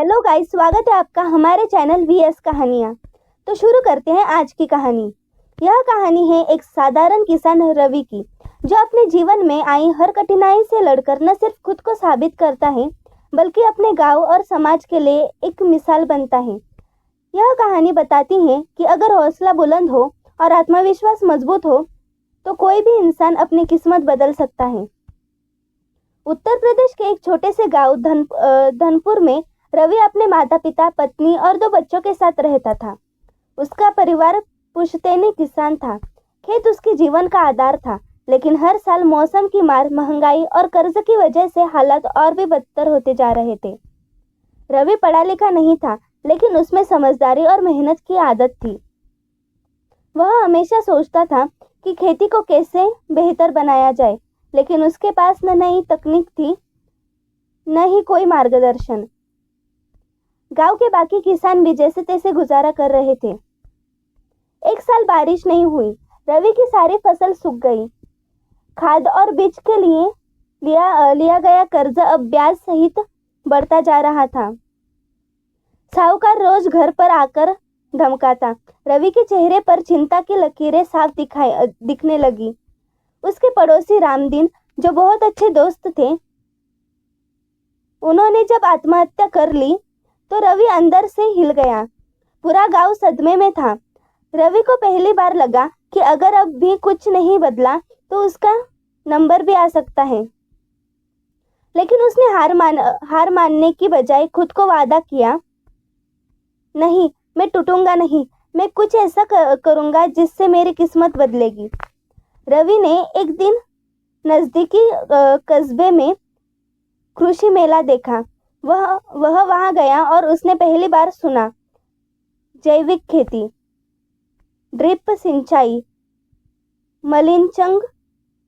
Hello guys, स्वागत है आपका हमारे चैनल वीएस कहानियाँ। तो शुरू करते हैं आज की कहानी। यह कहानी है एक साधारण किसान रवि की, जो अपने जीवन में आई हर कठिनाई से लड़कर न सिर्फ खुद को साबित करता है, बल्कि अपने गांव और समाज के लिए एक मिसाल बनता है। यह कहानी बताती है कि अगर हौसला बुलंद हो और आत्मविश्वास मजबूत हो, तो कोई भी इंसान अपनी किस्मत बदल सकता है। उत्तर प्रदेश के एक छोटे से गांव धनपुर में रवि अपने माता पिता, पत्नी और 2 बच्चों के साथ रहता था। उसका परिवार पुश्तैनी किसान था। खेत उसके जीवन का आधार था, लेकिन हर साल मौसम की मार, महंगाई और कर्ज की वजह से हालात और भी बदतर होते जा रहे थे। रवि पढ़ा लिखा नहीं था, लेकिन उसमें समझदारी और मेहनत की आदत थी। वह हमेशा सोचता था कि खेती को कैसे बेहतर बनाया जाए, लेकिन उसके पास न नई तकनीक थी, न ही कोई मार्गदर्शन। गांव के बाकी किसान भी जैसे तैसे गुजारा कर रहे थे। एक साल बारिश नहीं हुई। रवि की सारी फसल सूख गई। खाद और बीज के लिए लिया गया कर्ज अब ब्याज सहित बढ़ता जा रहा था। साहूकार रोज घर पर आकर धमकाता। रवि के चेहरे पर चिंता की लकीरें साफ दिखने लगी। उसके पड़ोसी रामदीन, जो बहुत अच्छे दोस्त थे, उन्होंने जब आत्महत्या कर ली तो रवि अंदर से हिल गया। पूरा गांव सदमे में था। रवि को पहली बार लगा कि अगर अब भी कुछ नहीं बदला तो उसका नंबर भी आ सकता है। लेकिन उसने हार मानने की बजाय खुद को वादा किया, नहीं, मैं टूटूंगा नहीं। मैं कुछ ऐसा करूंगा जिससे मेरी किस्मत बदलेगी। रवि ने एक दिन नजदीकी कस्बे में कृषि मेला देखा। वह वहां गया और उसने पहली बार सुना जैविक खेती, ड्रिप सिंचाई, मलिंचंग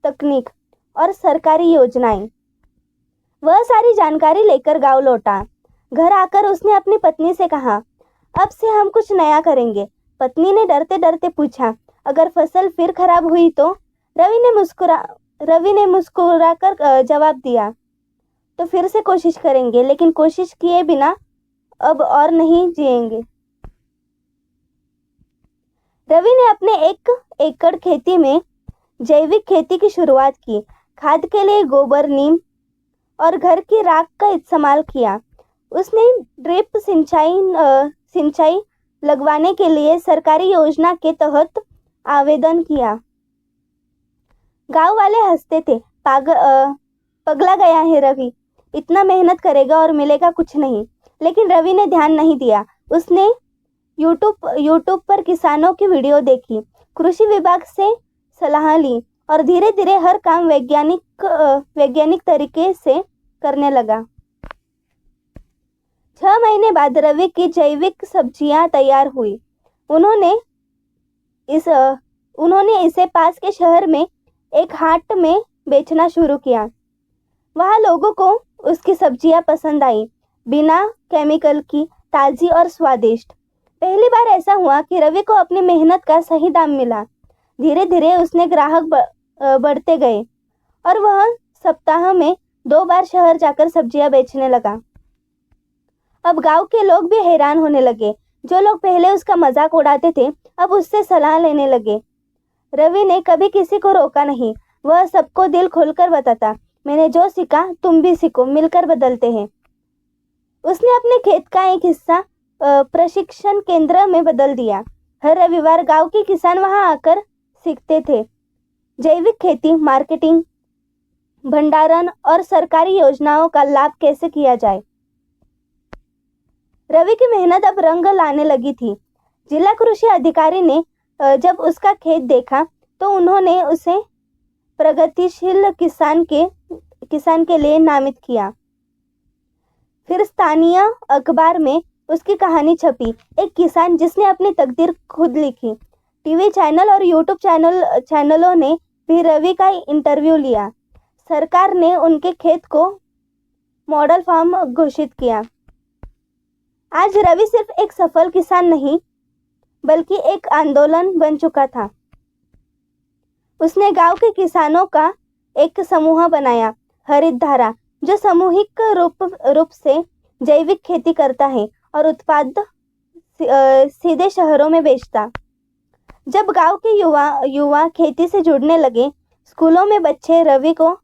तकनीक और सरकारी योजनाएं। वह सारी जानकारी लेकर गांव लौटा। घर आकर उसने अपनी पत्नी से कहा, अब से हम कुछ नया करेंगे। पत्नी ने डरते डरते पूछा, अगर फसल फिर खराब हुई तो? रवि ने मुस्कुराकर जवाब दिया, तो फिर से कोशिश करेंगे, लेकिन कोशिश किए बिना अब और नहीं जिएंगे। रवि ने अपने 1 एकड़ खेती में जैविक खेती की शुरुआत की। खाद के लिए गोबर, नीम और घर की राख का इस्तेमाल किया। उसने ड्रिप सिंचाई लगवाने के लिए सरकारी योजना के तहत आवेदन किया। गांव वाले हंसते थे, पगला गया है रवि, इतना मेहनत करेगा और मिलेगा कुछ नहीं। लेकिन रवि ने ध्यान नहीं दिया। उसने यूट्यूब पर किसानों की वीडियो देखी, कृषि विभाग से सलाह ली और धीरे धीरे हर काम वैज्ञानिक तरीके से करने लगा। 6 महीने बाद रवि की जैविक सब्जियां तैयार हुई। उन्होंने इसे पास के शहर में एक हाट में बेचना शुरू किया। वहां लोगों को उसकी सब्जियां पसंद आई, बिना केमिकल की, ताजी और स्वादिष्ट। पहली बार ऐसा हुआ कि रवि को अपनी मेहनत का सही दाम मिला। धीरे धीरे उसने ग्राहक बढ़ते गए और वह सप्ताह में 2 बार शहर जाकर सब्जियां बेचने लगा। अब गांव के लोग भी हैरान होने लगे। जो लोग पहले उसका मजाक उड़ाते थे, अब उससे सलाह लेने लगे। रवि ने कभी किसी को रोका नहीं। वह सबको दिल खोलकर बताता, मैंने जो सीखा तुम भी सीखो, मिलकर बदलते हैं। उसने अपने खेत का एक हिस्सा प्रशिक्षण केंद्र में बदल दिया। हर रविवार गांव के किसान वहां आकर सीखते थे जैविक खेती, मार्केटिंग, भंडारण और सरकारी योजनाओं का लाभ कैसे किया जाए। रवि की मेहनत अब रंग लाने लगी थी। जिला कृषि अधिकारी ने जब उसका खेत देखा तो उन्होंने उसे प्रगतिशील किसान के लिए नामित किया। फिर स्थानीय अखबार में उसकी कहानी छपी, एक किसान जिसने अपनी तकदीर खुद लिखी। टीवी चैनल और यूट्यूब चैनलों ने भी रवि का इंटरव्यू लिया। सरकार ने उनके खेत को मॉडल फार्म घोषित किया। आज रवि सिर्फ एक सफल किसान नहीं, बल्कि एक आंदोलन बन चुका था। उसने गांव के किसानों का एक समूह बनाया, हरित धारा, जो सामूहिक रूप से जैविक खेती करता है और उत्पाद सीधे शहरों में बेचता। जब गांव के युवा खेती से जुड़ने लगे, स्कूलों में बच्चे रवि को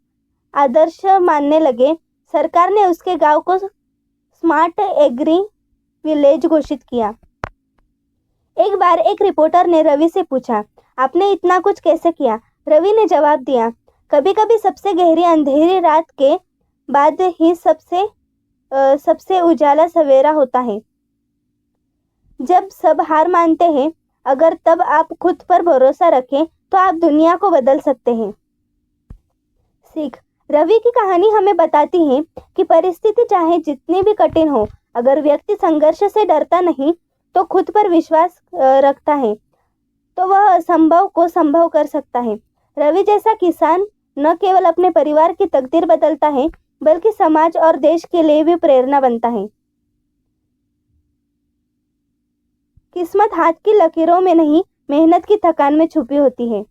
आदर्श मानने लगे, सरकार ने उसके गांव को स्मार्ट एग्री विलेज घोषित किया। एक बार एक रिपोर्टर ने रवि से पूछा, आपने इतना कुछ कैसे किया? रवि ने जवाब दिया, कभी कभी सबसे गहरी अंधेरी रात के बाद ही सबसे उजाला सवेरा होता है। जब सब हार मानते हैं, अगर तब आप खुद पर भरोसा रखें तो आप दुनिया को बदल सकते हैं। सीख, रवि की कहानी हमें बताती है कि परिस्थिति चाहे जितनी भी कठिन हो, अगर व्यक्ति संघर्ष से डरता नहीं तो खुद पर विश्वास रखता है तो वह असंभव को संभव कर सकता है। रवि जैसा किसान न केवल अपने परिवार की तकदीर बदलता है, बल्कि समाज और देश के लिए भी प्रेरणा बनता है। किस्मत हाथ की लकीरों में नहीं, मेहनत की थकान में छुपी होती है।